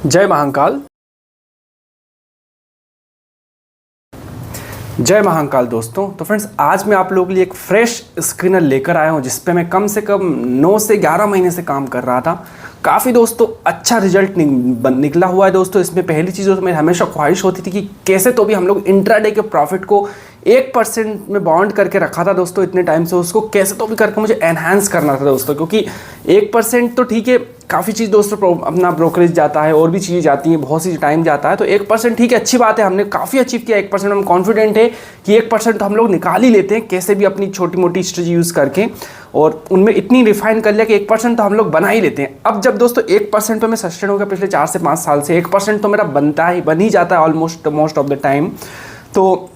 जय महाकाल। जय महाकाल दोस्तों। तो फ्रेंड्स, आज मैं आप लोगों के लिए एक फ्रेश स्क्रीनर लेकर आया हूं जिस पे मैं कम से कम 9 से 11 महीने से काम कर रहा था। काफ़ी दोस्तों अच्छा रिजल्ट निकला हुआ है दोस्तों। इसमें पहली चीज़ तो मेरी हमेशा ख्वाहिश होती थी कि कैसे तो भी हम लोग इंट्राडे के प्रॉफिट को 1% में बाउंड करके रखा था दोस्तों इतने टाइम से, उसको कैसे तो भी करके मुझे एनहांस करना था दोस्तों। क्योंकि 1% तो ठीक है, काफ़ी चीज़ दोस्तों अपना ब्रोकरेज जाता है और भी चीज़ें जाती हैं, बहुत सी टाइम जाता है, तो 1% ठीक है, अच्छी बात है, हमने काफ़ी अचीव किया 1%। हम कॉन्फिडेंट है कि 1% तो हम लोग निकाल ही लेते हैं कैसे भी अपनी छोटी मोटी स्ट्रेटजी यूज़ करके, और उनमें इतनी रिफाइन कर लिया कि 1% तो हम लोग बना ही लेते हैं। अब जब दोस्तों 1% तो मैं सस्टेन हो गया पिछले 4 से 5 साल से, 1% तो मेरा बन ही जाता है almost most of the time. तो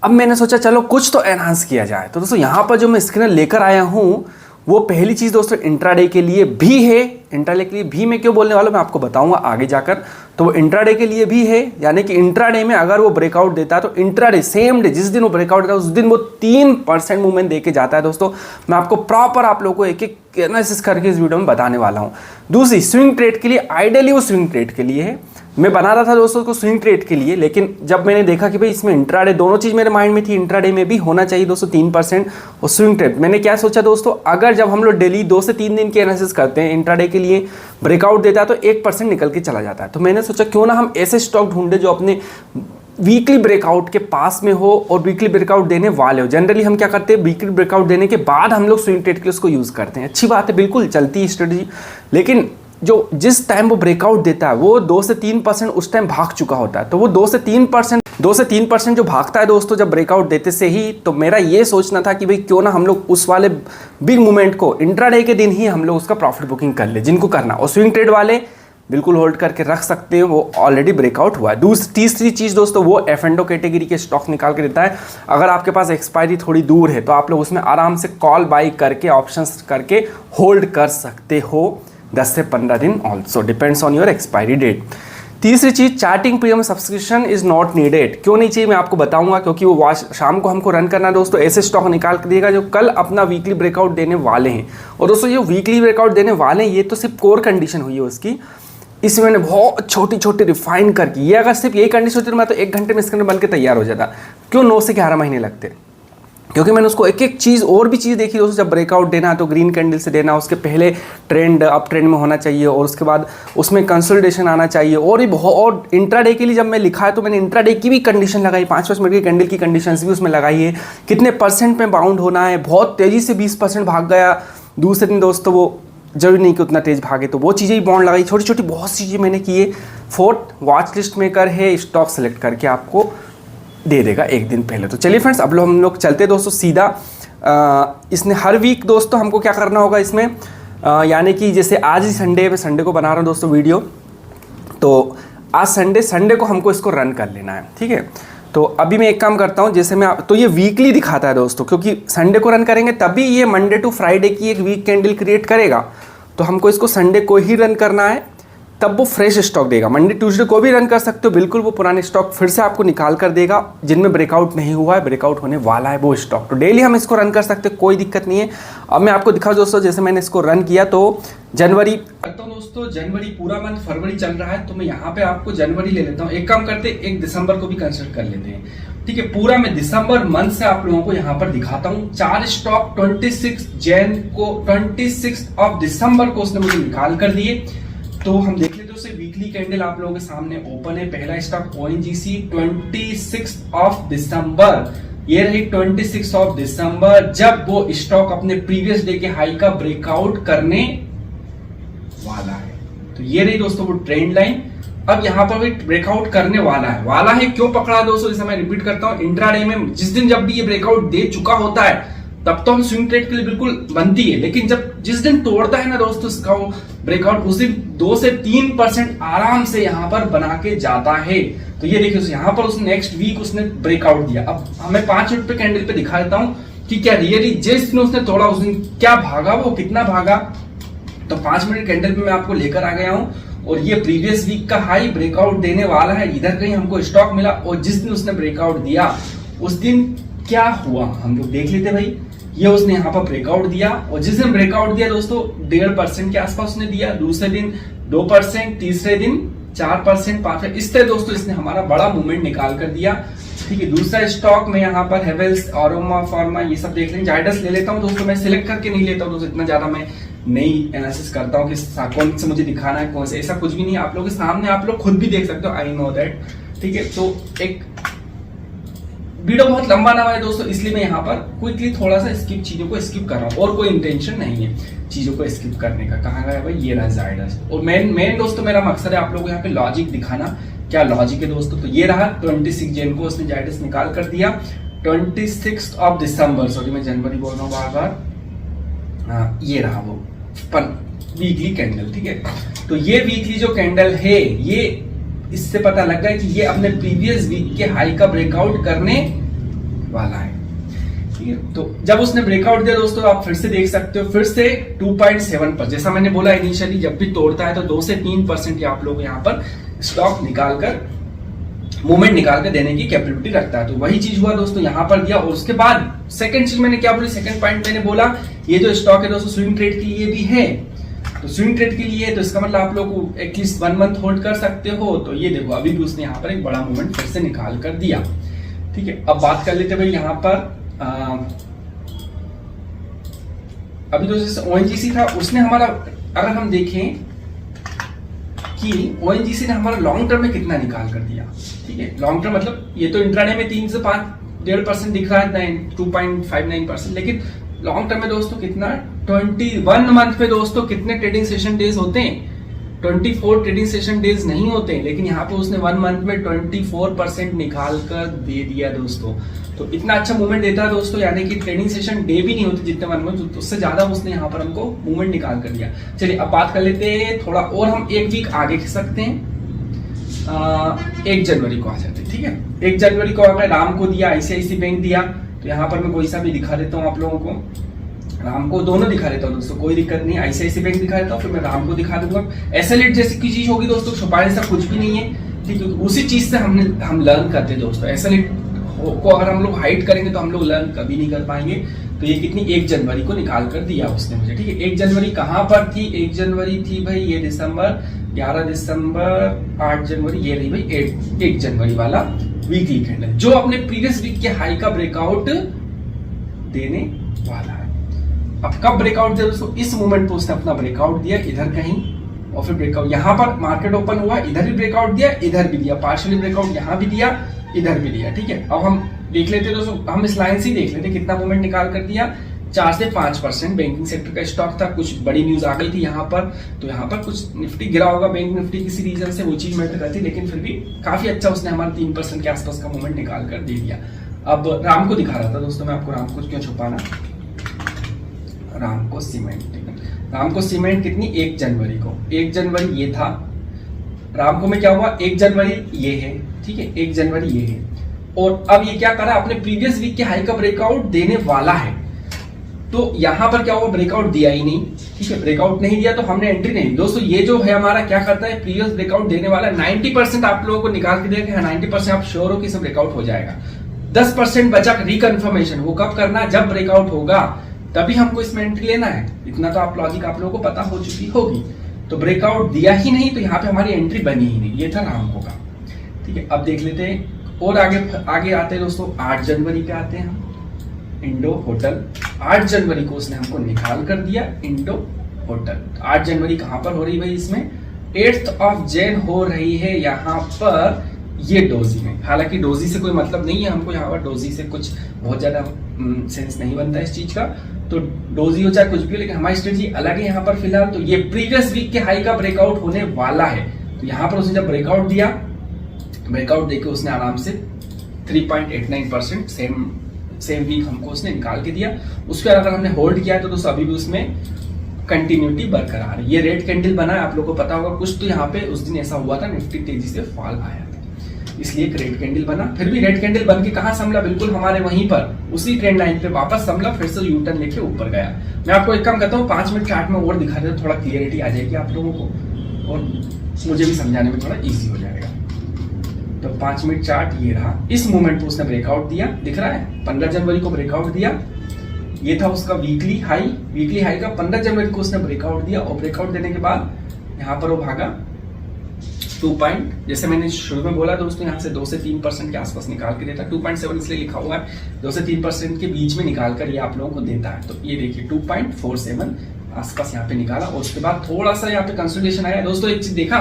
अब मैंने सोचा चलो कुछ तो एनहांस किया जाए। तो दोस्तों यहाँ पर जो मैं स्क्रीनर लेकर आया हूँ वो पहली चीज़ दोस्तों इंट्राडे के लिए भी है। इंट्राडे के लिए भी मैं क्यों बोलने वाला हूँ मैं आपको बताऊंगा आगे जाकर। तो वो इंट्राडे के लिए भी है, यानी कि इंट्राडे में अगर वो ब्रेकआउट देता है तो इंट्राडे सेम डे जिस दिन वो ब्रेकआउट देता है उस दिन वो 3% मूवमेंट दे के जाता है दोस्तों। मैं आपको प्रॉपर आप लोगों को एक एक एनालिसिस करके इस वीडियो में बताने वाला हूँ। दूसरी, स्विंग ट्रेड के लिए आइडियली वो स्विंग ट्रेड के लिए है। मैं बना रहा था दोस्तों उसको स्विंग ट्रेड के लिए, लेकिन जब मैंने देखा कि भाई इसमें इंट्राडे दोनों चीज़ मेरे माइंड में थी, इंट्राडे में भी होना चाहिए दोस्तों 3% और स्विंग ट्रेड। मैंने क्या सोचा दोस्तों, अगर जब हम लोग डेली 2 से 3 दिन की एनालिसिस करते हैं, इंट्राडे के लिए ब्रेकआउट देता है तो 1% निकल के चला जाता है। तो मैंने सोचा क्यों ना हम ऐसे स्टॉक ढूंढे जो अपने वीकली ब्रेकआउट के पास में हो और वीकली ब्रेकआउट देने वाले हो। जनरली हम क्या करते हैं, वीकली ब्रेकआउट देने के बाद हम लोग स्विंग ट्रेड के लिए उसको यूज़ करते हैं। अच्छी बात है, बिल्कुल चलती है स्ट्रेटजी, लेकिन जो जिस टाइम वो ब्रेकआउट देता है वो 2 से 3% उस टाइम भाग चुका होता है। तो वो 2 से 3% जो भागता है दोस्तों जब ब्रेकआउट देते से ही, तो मेरा ये सोचना था कि भाई क्यों ना हम लोग उस वाले बिग मूवमेंट को इंट्राडे के दिन ही हम लोग उसका प्रॉफिट बुकिंग कर ले जिनको करना। और स्विंग ट्रेड वाले बिल्कुल होल्ड करके रख सकते हैं, वो ऑलरेडी ब्रेकआउट हुआ है। तीसरी चीज़ दोस्तों, वो एफ&ओ कैटेगरी के स्टॉक निकाल के देता है। अगर आपके पास एक्सपायरी थोड़ी दूर है तो आप लोग उसमें आराम से कॉल बाई करके ऑप्शंस करके होल्ड कर सकते हो 10 से 15 दिन, also depends on your expiry date. तीसरी चीज़, charting premium subscription is not needed. क्यों नहीं चाहिए मैं आपको बताऊंगा, क्योंकि वो शाम को हमको रन करना है दोस्तों। ऐसे स्टॉक निकाल कर देगा जो कल अपना वीकली ब्रेकआउट देने वाले हैं। और दोस्तों ये वीकली ब्रेकआउट देने वाले हैं, ये तो सिर्फ कोर कंडीशन हुई है उसकी। इसमें मैंने बहुत छोटी छोटी रिफाइन करके, ये अगर सिर्फ यही कंडीशन होती तो मैं तो 1 घंटे में स्क्रीनर बन के तैयार हो जाता। क्यों 9 से 11 महीने लगते, क्योंकि मैंने उसको एक एक चीज़ और भी चीज़ देखी दोस्तों। जब ब्रेकआउट देना है तो ग्रीन कैंडल से देना, उसके पहले ट्रेंड अप ट्रेंड में होना चाहिए और उसके बाद उसमें कंसोलिडेशन आना चाहिए। और ये बहुत, और इंट्राडे के लिए जब मैं लिखा है तो मैंने इंट्राडे की भी कंडीशन लगाई, 5-5 मिनट की कैंडल की कंडीशंस भी उसमें लगाई है, कितने % में बाउंड होना है। बहुत तेज़ी से 20% भाग गया दूसरे दिन दोस्तों, वो जरूरी नहीं कि उतना तेज भागे, तो वो चीज़ें भी बाउंड लगाई, छोटी छोटी बहुत सी चीज़ें मैंने की है। 4th वॉच लिस्ट मेकर है, स्टॉक सेलेक्ट करके आपको दे देगा 1 दिन पहले। तो चलिए फ्रेंड्स, अब लोग हम लोग चलते दोस्तों सीधा। इसने हर वीक दोस्तों हमको क्या करना होगा इसमें, यानी कि जैसे आज ही संडे पे, संडे को बना रहा हूँ दोस्तों वीडियो, तो आज संडे को हमको इसको रन कर लेना है, ठीक है। तो अभी मैं एक काम करता हूँ, जैसे मैं तो ये वीकली दिखाता है दोस्तों, क्योंकि संडे को रन करेंगे तभी ये मंडे टू फ्राइडे की एक वीक कैंडल क्रिएट करेगा। तो हमको इसको संडे को ही रन करना है, तब वो फ्रेश स्टॉक देगा। मंडे ट्यूसडे को भी रन कर सकते हो, बिल्कुल वो पुराने स्टॉक फिर से आपको निकाल कर देगा जिनमें ब्रेकआउट नहीं हुआ है, ब्रेकआउट होने वाला है वो स्टॉक। तो डेली हम इसको रन कर सकते हैं, कोई दिक्कत नहीं है। अब मैं आपको दिखाऊं दोस्तों, जैसे मैंने इसको रन किया तो जनवरी, तो दोस्तों जनवरी पूरा मंथ, फरवरी चल रहा है, तो मैं यहाँ पे आपको जनवरी ले लेता हूँ। एक काम करते हैं, 1 दिसंबर को भी कंसिडर कर लेते हैं, ठीक है। पूरा मैं दिसंबर मंथ से आप लोगों को यहाँ पर दिखाता हूँ। 4 स्टॉक 26 ऑफ दिसंबर को उसने मुझे निकाल कर दिए। तो हम देख लेते हैं, वीकली कैंडल आप लोगों के सामने ओपन है। पहला स्टॉक ONGC 26 ऑफ दिसंबर, ये रही 26 ऑफ दिसंबर, जब वो स्टॉक अपने प्रीवियस डे के हाई का ब्रेकआउट करने वाला है। तो ये रही दोस्तों वो ट्रेंड लाइन। अब यहां पर भी ब्रेकआउट करने वाला है। क्यों पकड़ा दोस्तों, जैसे मैं रिपीट करता हूं, इंट्राडे में जिस दिन जब भी ये ब्रेकआउट दे चुका होता है तब तो हम स्विंग ट्रेड के लिए बिल्कुल बनती है, लेकिन जिस दिन तोड़ता है ना दोस्तों इसका वो ब्रेकआउट, उस दिन 2 से 3% आराम से यहाँ पर बना के जाता है। तो ये देखिए यहाँ पर उसने नेक्स्ट वीक उसने ब्रेकआउट दिया। अब हमें 5 मिनट पे कैंडल पे दिखा देता हूँ कि क्या रियली जिस दिन उसने तोड़ा उस दिन क्या भागा, वो कितना भागा। तो 5 मिनट कैंडल पे मैं आपको लेकर आ गया हूँ, और ये प्रीवियस वीक का हाई ब्रेकआउट देने वाला है। इधर कहीं हमको स्टॉक मिला, और जिस दिन उसने ब्रेकआउट दिया उस दिन क्या हुआ हम लोग देख लेते भाई। ये उसने यहाँ पर ब्रेकआउट दिया, और जिस दिन ब्रेकआउट दिया दोस्तों 1.5% के आसपास उसने दिया, दूसरे दिन 2%, तीसरे दिन 4%, 5%, इस तरह दोस्तों इसने हमारा बड़ा मूवमेंट निकाल कर दिया। ठीक है, दूसरा स्टॉक में यहाँ पर हेवेल्स, ऑरोमा फार्मा ये सब देख लें। जाइडस ले लेता हूँ दोस्तों, मैं सिलेक्ट करके नहीं लेता हूँ दोस्तों, इतना ज्यादा मैं नहीं एनालिसिस करता हूँ कि कौन से मुझे दिखाना है, कौन से, ऐसा कुछ भी नहीं। आप लोगों के सामने आप लोग खुद भी देख सकते हो, आई नो दैट। ठीक है, तो एक वीडियो बहुत लंबा ना है दोस्तों, इसलिए मैं यहाँ पर क्विकली थोड़ा सा चीजों को स्किप कर रहा हूँ, और कोई इंटेंशन नहीं है चीजों को स्किप करने का। कहाँ गया भाई, ये रहा जाइडस। और मेन दोस्तों मेरा मकसद है आप लोगों को यहाँ पे लॉजिक दिखाना, क्या लॉजिक है दोस्तों। तो ये रहा 26 जन को उसने जाइडस निकाल कर दिया, 26 दिसंबर, सॉरी मैं जनवरी बोल रहा हूँ बार बार। हाँ, ये रहा वो वीकली कैंडल। ठीक है, तो ये वीकली जो कैंडल है, ये इससे पता लग गया कि ये अपने प्रीवियस वीक के हाई का ब्रेकआउट करने वाला है। ठीक है, तो जब उसने ब्रेकआउट दिया दोस्तों, आप फिर से देख सकते हो, फिर से 2.7 पर, जैसा मैंने बोला इनिशियली, जब भी तोड़ता है तो 2 से 3% आप लोग यहाँ पर स्टॉक निकालकर, मूवमेंट निकाल कर देने की कैपेबिलिटी रखता है। तो वही चीज हुआ दोस्तों, यहाँ पर दिया। और उसके बाद सेकंड चीज मैंने क्या बोली, सेकंड पॉइंट मैंने बोला, ये जो स्टॉक है दोस्तों स्विंग ट्रेड के लिए भी है। तो स्विंग ट्रेड के लिए, तो इसका मतलब आप लोग को एटलीस्ट 1 मंथ होल्ड कर सकते हो। तो ये देखो, अभी भी उसने यहाँ पर एक बड़ा मूवमेंट फिर से निकाल कर दिया। ठीक है, अब बात कर लेते भाई यहाँ पर अभी तो जैसे ONGC था, उसने हमारा, अगर हम देखें कि ONGC ने हमारा लॉन्ग टर्म में कितना निकाल कर दिया। ठीक है, लॉन्ग टर्म मतलब ये तो इंट्राडे में 3 से 5.5% दिख रहा है, 2.59%, लेकिन लॉन्ग टर्म में दोस्तों कितना, 21 मंथ पे दोस्तों कितने ट्रेडिंग सेशन डेज होते हैं, 24 ट्रेडिंग सेशन डेज नहीं होते, लेकिन यहाँ पे उसने 1 मंथ में 24% निकाल कर दे दिया दोस्तों। तो इतना अच्छा मूवमेंट देता है दोस्तों, यानी कि ट्रेडिंग सेशन डे भी नहीं होते जितने 1 मंथ, तो उससे ज्यादा उसने यहाँ पर हमको मूवमेंट निकाल कर दिया। चलिए अब बात कर लेते हैं थोड़ा और, हम एक वीक आगे खिसक सकते हैं, 1 जनवरी को आ जाते हैं। ठीक है, 1 जनवरी को अगर राम को दिया, ICICI बैंक दिया, तो यहाँ पर मैं कोई सा भी दिखा देता हूँ आप लोगों को, राम को दोनों दिखा देता हूँ दोस्तों, कोई दिक्कत नहीं। ICICI बैंक दिखा देता हूँ, फिर मैं राम को दिखा दूंगा। SLIT जैसी की चीज होगी दोस्तों, छुपाने से कुछ भी नहीं है। ठीक है, उसी चीज से हम लर्न करते हैं दोस्तों। SLIT को अगर हम लोग हाइड करेंगे तो हम लोग लर्न कभी नहीं कर पाएंगे। तो ये कितनी, 1 जनवरी को निकाल कर दिया उसने मुझे। ठीक है, 1 जनवरी कहाँ पर थी, 1 जनवरी थी भाई ये दिसंबर, 11 दिसंबर, 8 जनवरी, ये रही भाई 1 जनवरी वाला वीकली कैंडल, जो अपने प्रीवियस वीक के हाई का ब्रेकआउट देने वाला है। अब कब ब्रेकआउट दिया दोस्तों, इस मोमेंट पे उसने अपना ब्रेकआउट दिया इधर कहीं, और फिर ब्रेकआउट यहाँ पर मार्केट ओपन हुआ, इधर भी ब्रेकआउट दिया, इधर भी दिया, पार्शियली ब्रेकआउट यहाँ भी दिया, इधर भी दिया। ठीक है, अब हम देख लेते दोस्तों, हम इस लाइन से देख लेते कितना मूवमेंट निकाल कर दिया, 4 से 5%। बैंकिंग सेक्टर का स्टॉक था, कुछ बड़ी न्यूज आ गई थी यहाँ पर, तो यहाँ पर कुछ निफ्टी गिरा होगा, बैंक निफ्टी किसी रीजन से, वो चीज मैटर करती, लेकिन फिर भी काफी अच्छा उसने हमारा 3% के आसपास का मूवमेंट निकाल कर दे दिया। अब राम को दिखा रहा था दोस्तों मैं आपको, राम को क्यों छुपाना, राम को सीमेंट कितनी, 1 जनवरी को, 1 जनवरी ये था, राम को में क्या हुआ, 1 जनवरी ये है। ठीक है, 1 जनवरी ये है, और अब ये क्या करा, अपने प्रीवियस वीक के हाई का ब्रेकआउट देने वाला है। तो यहां पर क्या हुआ, ब्रेकआउट दिया ही नहीं। ठीक है, ब्रेकआउट नहीं दिया तो हमने एंट्री नहीं। दोस्तों ये जो है हमारा क्या करता है, प्रीवियस ब्रेकआउट देने वाला 90% आप लोगों को निकाल के देगा, 90% आप श्योर हो कि सब ब्रेकआउट हो जाएगा। 10% बचा रिकन्फर्मेशन, वो कब करना, जब ब्रेकआउट होगा तभी हमको इसमें एंट्री लेना है। इतना तो आप लॉजिक आप लोगों को पता हो चुकी होगी। तो ब्रेकआउट दिया ही नहीं, तो यहाँ पे हमारी एंट्री बनी ही नहीं। ये था रामको का। ठीक है, अब देख लेते हैं और आगे आते हैं दोस्तों, 8 जनवरी पे आते हैं हम, इंडो होटल। 8 जनवरी को उसने हमको निकाल कर दिया इंडो होटल। 8 जनवरी कहां पर हो रही भाई, इसमें 8 जैन हो रही है यहाँ पर, ये डोजी में। हालांकि डोजी से कोई मतलब नहीं है हमको, यहाँ पर डोजी से कुछ बहुत ज्यादा सेंस नहीं बनता इस चीज का। तो डोजी हो चाहे कुछ भी हो, लेकिन हमारी स्ट्रेटजी अलग है यहाँ पर फिलहाल। तो ये प्रीवियस वीक के हाई का ब्रेकआउट होने वाला है। तो यहाँ पर उसने जब ब्रेकआउट दिया, ब्रेकआउट देके उसने आराम से 3.89% सेम वीक हमको उसने निकाल के दिया। उसके बाद अगर हमने होल्ड किया तो अभी भी उसमें कंटिन्यूटी बरकरार है। ये रेड कैंडल बना है, आप लोगों को पता होगा। कुछ तो यहाँ पे उस दिन ऐसा हुआ था, निफ्टी तेजी से फॉल आया था, इसलिए एक रेड कैंडल बना। फिर भी रेड कैंडल बन के कहां संभला, बिल्कुल हमारे वहीं पर उसी ट्रेंड लाइन पे वापस संभला, फिर से यू टर्न लेके ऊपर गया। मैं आपको एक काम करता हूँ, 5 मिनट चार्ट में और दिखा देता, थोड़ा क्लियरिटी आ जाएगी आप लोगों को और मुझे भी समझाने में थोड़ा ईजी हो जाएगा। तो 5 मिनट चार्ट ये रहा। इस मूवमेंट पे उसने ब्रेकआउट दिया, दिख रहा है, 15 जनवरी को ब्रेकआउट दिया, ये था उसका वीकली हाई का 15 जनवरी को उसने ब्रेकआउट दिया और ब्रेकआउट देने के बाद यहाँ पर वो भागा 2 पॉइंट, जैसे मैंने शुरू में बोला दोस्तों यहाँ से 2 से 3% के आसपास निकाल के देता है। 2.7 इसलिए लिखा हुआ है, 2 से 3% के बीच में निकाल कर ये आप लोगों को देता है। तो ये देखिए 2.47 आसपास यहाँ पे निकाला और उसके बाद थोड़ा सा यहाँ पे कंसोलिडेशन आया दोस्तों। एक चीज देखा,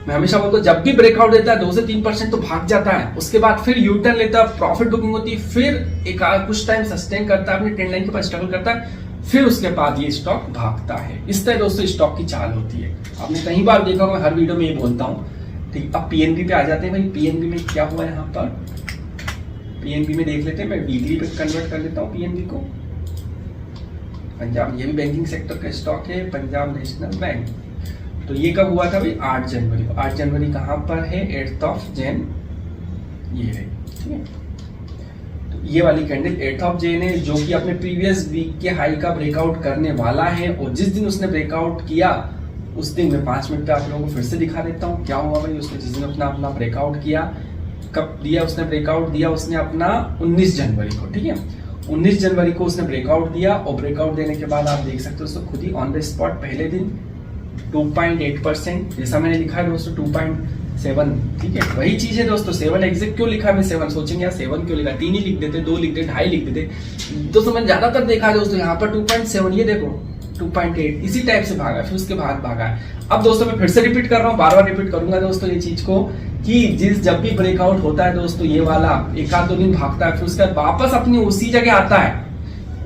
मैं हमेशा बोलता हूँ जब भी ब्रेकआउट देता है 2 से 3% तो भाग जाता है, उसके बाद फिर यू टर्न लेता है, प्रॉफिट बुकिंग होती है, फिर एक कुछ टाइम सस्टेन करता है, अपनी ट्रेंड लाइन के पास स्ट्रगल करता है, फिर उसके बाद ये स्टॉक भागता है। इस तरह दोस्तों स्टॉक की चाल होती है। आपने कई बार देखा होगा, हर वीडियो में ये बोलता हूँ। ठीक, अब पीएनबी पे आ जाते हैं भाई। पीएनबी में क्या हुआ यहाँ पर, पीएनबी में देख लेते हैं। मैं वीकली पे कन्वर्ट कर लेता हूँ पीएनबी को। पंजाब, ये भी बैंकिंग सेक्टर का स्टॉक है, पंजाब नेशनल बैंक। तो ये कब हुआ था भाई, 8 जनवरी को। 8 जनवरी कहाँ पर है, 8 जैन, ये है। ठीक है, तो ये वाली कैंडल 8 जैन है, जो कि अपने प्रीवियस वीक के हाई का ब्रेकआउट करने वाला है। और जिस दिन उसने ब्रेकआउट किया उस दिन मैं 5 मिनट पे आप लोगों को फिर से दिखा देता हूँ क्या हुआ भाई। उसने जिस दिन अपना ब्रेकआउट किया, कब दिया उसने ब्रेकआउट दिया, उसने अपना 19 जनवरी को। ठीक है, 19 जनवरी को उसने ब्रेकआउट दिया और ब्रेकआउट देने के बाद आप देख सकते हो उसको खुद ही ऑन द स्पॉट पहले दिन 2.8%, जैसा मैंने लिखा है दोस्तों 2.7। ठीक है, वही चीज है दोस्तों। 7 एग्जैक्ट क्यों लिखा है, मैं 7 सोचेंगे यार 7 क्यों लिखा, 3 ही लिख देते, 2 लिख देते, 2.5 लिख देते दोस्तों। मैंने ज्यादातर देखा है दोस्तों यहाँ पर 2.7, ये देखो 2.8 इसी टाइप से भागा, फिर उसके बाद भागा है। अब दोस्तों मैं फिर से रिपीट कर रहा हूँ, बार बार रिपीट करूंगा दोस्तों ये चीज को, कि जब भी ब्रेकआउट होता है दोस्तों ये वाला 1-2 दिन भागता है, फिर उसके बाद वापस अपनी उसी जगह आता है,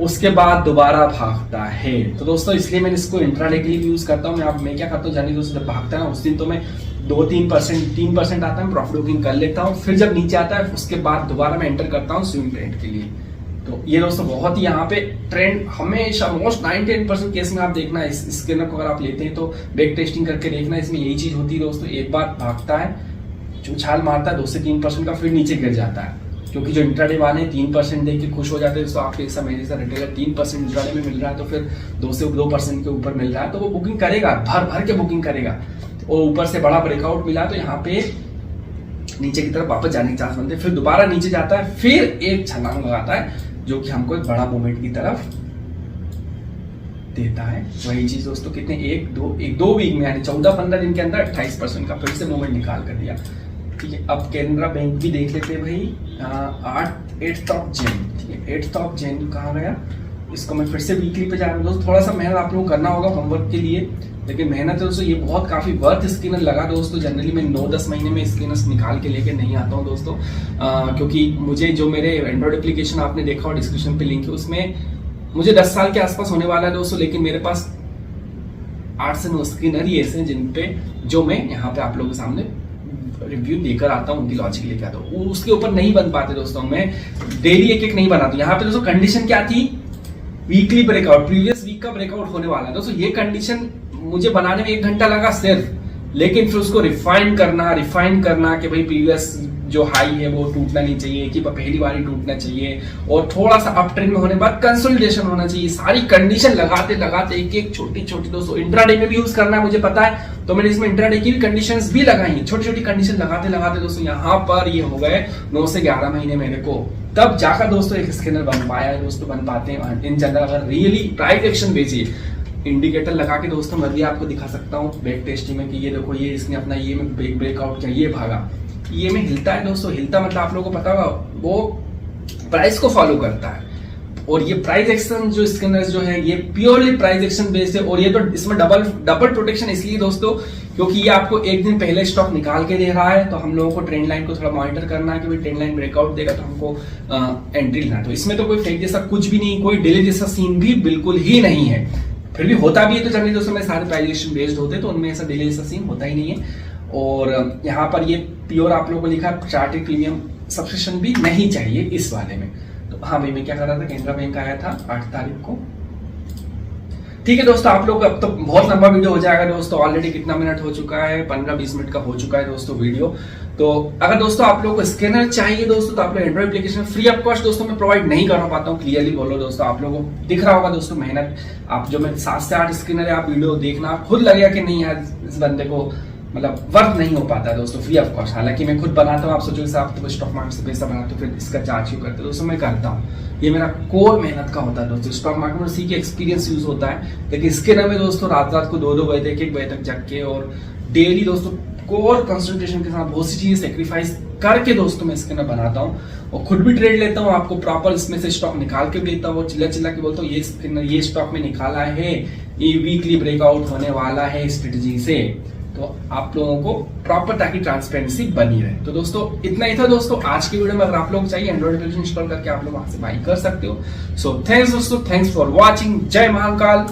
उसके बाद दोबारा भागता है। तो दोस्तों इसलिए मैं इसको इंट्राडे के लिए यूज करता हूँ। मैं क्या करता हूँ जानिए दोस्तों, जब भागता है ना उस दिन तो मैं 2-3% आता है, प्रॉफिट बुकिंग कर लेता हूँ। फिर जब नीचे आता है उसके बाद दोबारा मैं एंटर करता हूँ स्विंग ट्रेड के लिए। तो ये दोस्तों बहुत ही यहाँ पे ट्रेंड हमेशा मोस्ट 98% केस में आप देखना, इस स्कैनर को अगर आप लेते हैं तो बैक टेस्टिंग करके देखना, इसमें यही चीज होती है दोस्तों। एक बार भागता है, उछाल मारता है 2 से 3% का, फिर नीचे गिर जाता है। क्योंकि जो इंट्राडे वाले 3% देख के खुश हो जाते हैं, तो आपके ऐसा मेरे जैसा रिटेलर 3% इंट्राडे में मिल रहा है, तो फिर 2 से 2% के ऊपर मिल रहा है, तो वो बुकिंग करेगा, भर भर के बुकिंग करेगा। और ऊपर से बड़ा ब्रेकआउट मिला तो यहाँ पे नीचे की तरफ वापस जाने के चांस बनते हैं, फिर दोबारा नीचे जाता है, फिर एक छलांग लगाता है जो कि हमको एक बड़ा मूवमेंट की तरफ देता है। वही चीज दोस्तों कितने 1-2 वीक में यानी 14-15 दिन के अंदर 28% का फिर से मूवमेंट निकाल कर दिया। ठीक है, अब कैनरा बैंक भी देख लेते हैं भाई। 8 जैन, ठीक है, 8 जैन कहाँ गया, इसको मैं फिर से वीकली पे जा रहा हूँ दोस्तों। थोड़ा सा मेहनत आप लोगों को करना होगा होमवर्क के लिए, लेकिन मेहनत है दोस्तों, ये बहुत काफी वर्थ स्कैनर लगा दोस्तों। जनरली मैं 9-10 महीने में स्कैनर्स निकाल के लेके नहीं आता हूँ दोस्तों, क्योंकि मुझे जो मेरे एंड्रॉइड एप्लीकेशन आपने देखा और डिस्क्रिप्शन पे लिंक है, उसमें मुझे 10 साल के आसपास होने वाला है दोस्तों, लेकिन मेरे पास 8 से 9 स्कैनर ही ऐसे हैं जिन पे जो मैं यहाँ पे आप लोगों के सामने रिव्यू देकर आता हूँ, उनकी लॉजिक लेके आता हूँ। उसके ऊपर नहीं बन पाते दोस्तों, मैं डेली एक नहीं बनाता। यहाँ पे दोस्तों कंडीशन क्या थी, वीकली ब्रेकआउट, प्रीवियस वीक का ब्रेकआउट होने वाला है दोस्तों। ये कंडीशन मुझे बनाने में 1 घंटा लगा सिर्फ, लेकिन फिर उसको रिफाइन करना कि भाई प्रीवियस जो हाई है वो टूटना नहीं चाहिए, कि पहली बार ही टूटना चाहिए, और थोड़ा सा अप ट्रेंड में होने बाद कंसोलिडेशन होना चाहिए। सारी कंडीशन लगाते एक छोटी दोस्तों इंट्राडे में भी यूज करना है मुझे पता है, तो मैंने इसमें इंट्राडे की भी कंडीशंस भी लगाई है। छोटी कंडीशन लगाते दोस्तों यहाँ पर ये हो गए 9 से 11 महीने मेरे को, तब जाकर दोस्तों एक स्कैनर बन पाया है दोस्तों, बन पाते हैं। इन जनरल अगर रियली प्राइस एक्शन बेची, इंडिकेटर लगा के दोस्तों मैं भी आपको दिखा सकता हूँ बैक टेस्टिंग में कि ये देखो, ये इसने अपना ये में ब्रेकआउट किया, ये भागा, ये में हिलता है दोस्तों। हिलता मतलब आप लोगों को पता होगा वो प्राइस को फॉलो करता है, और ये प्राइस एक्शन जो स्कैनर जो है ये प्योरली प्राइस एक्शन बेस्ड है। और ये तो इसमें डबल प्रोटेक्शन इसलिए दोस्तों क्योंकि ये आपको एक दिन पहले स्टॉक निकाल के दे रहा है, तो हम लोगों को ट्रेंड लाइन को थोड़ा मॉनिटर करना है कि भाई ट्रेंड लाइन ब्रेकआउट देगा तो हमको एंट्री लेना है। तो इसमें तो कोई फेक जैसा कुछ भी नहीं, कोई डिले जैसा सीन भी बिल्कुल ही नहीं है। फिर भी होता भी है तो जनरली दोस्तों में सारे प्राइस एक्शन बेस्ड होते हैं, तो उनमें ऐसा डिले जैसा सीन होता ही नहीं है। और यहाँ पर ये प्योर आप लोगों को लिखा चार्टेड प्रीमियम सब्सक्रिप्शन भी नहीं चाहिए इस वाले में। तो हाँ भाई मैं क्या कर रहा था, कैनरा बैंक आया था 8 तारीख को। ठीक है दोस्तों, आप लोग अब तो बहुत लंबा वीडियो हो जाएगा दोस्तों, ऑलरेडी कितना मिनट हो चुका है, 15-20 मिनट का हो चुका है दोस्तों वीडियो। तो अगर दोस्तों आप लोगों को स्कैनर चाहिए दोस्तों, तो आप लोग Android application free of cost दोस्तों मैं प्रोवाइड नहीं कर पाता हूँ, क्लियरली बोलो दोस्तों। आप लोगों को दिख रहा होगा दोस्तों मेहनत, आप जो मैं 7 से 8 स्कैनर है, आप वीडियो देखना, आप खुद लगेगा कि नहीं यार इस बंदे को मतलब वर्थ नहीं हो पाता है दोस्तों फ्री ऑफ कॉस्ट। हालांकि मैं खुद बनाता हूँ, आप सोचो आप तो स्टॉक मार्केट से पैसा बनाते हो फिर इसका चार्ज क्यों करते हो दोस्तों, मैं करता हूँ। ये मेरा कोर मेहनत का होता है दोस्तों। स्टॉक मार्केट में सीखे एक्सपीरियंस यूज होता है, लेकिन इसके नाम में दोस्तों रात रात को 2-2 बजे 1-1 बजे तक जग के और डेली दोस्तों कोर कंसंट्रेशन के साथ बहुत सी चीजें सेक्रीफाइस करके दोस्तों मैं इसके अंदर बनाता हूँ और खुद भी ट्रेड लेता हूँ। आपको प्रॉपर इसमें से स्टॉक निकाल के भी देता हूँ, चिल्ला चिल्ला के बोलता हूँ ये स्टॉक में निकाला है, ये वीकली ब्रेकआउट होने वाला है स्ट्रेटजी से, तो आप लोगों को प्रॉपर ताकि ट्रांसपेरेंसी बनी रहे। तो दोस्तों इतना ही था दोस्तों आज की वीडियो में। अगर आप लोग चाहिए एंड्रॉइड एप्लीकेशन इंस्टॉल करके आप लोग वहां से बाई कर सकते हो। सो थैंक्स दोस्तों, थैंक्स फॉर वॉचिंग। जय महाकाल।